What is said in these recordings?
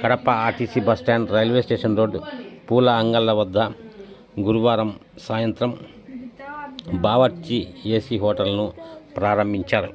Kadapa RTC bus stand, railway station road, పూల అంగళ్ళ వద్ద గురువారం సాయంత్రం బావర్చి ఏసీ హోటల్ను ప్రారంభించారు.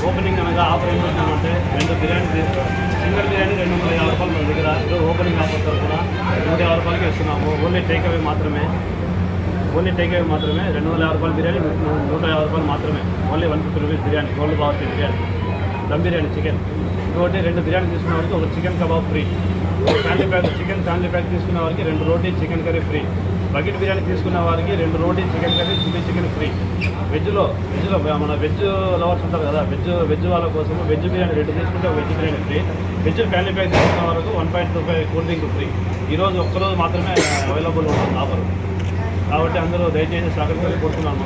ఓపెనింగ్ అనగా ఆఫర్ ఏం పెట్టామంటే 2 బిర్యానీ సింగిల్ బిర్యానీ 250 రూపాయలు మన దగ్గర ఓపెనింగ్ ఆఫర్ తరఫున 150 రూపాయలకి ఇస్తున్నాము. ఓన్లీ టేక్అవే మాత్రమే 250 రూపాయల బిర్యానీ 150 రూపాయలు మాత్రమే. Only 150 rupees biryani, gold Bawarchi biryani, dum biryani chicken. ఇంకోటి 2 బిర్యానీ తీసుకున్న వారికి ఒక chicken kebab free. Family pack chicken family pack తీసుకున్న వారికి 2 రోటీ chicken curry free. Bucket biryani తీసుకున్న వారికి 2 రోటీ chicken curry, chilli chicken free. వెజ్లో మన వెజ్ లవర్స్ ఉంటారు కదా, వెజ్ వాళ్ళ కోసం వెజ్ బిర్యానీ 2 తీసుకుంటే veg biryani free. Veg family pack తీసుకున్న వరకు 1.25 కూల్ డ్రింక్ ఫ్రీ. ఈరోజు ఒక్కరోజు మాత్రమే అవైలబుల్ ఉంటుంది ఆఫర్. కాబట్టి అందరూ దయచేసి సహకరించాలని కోరుతున్నాను.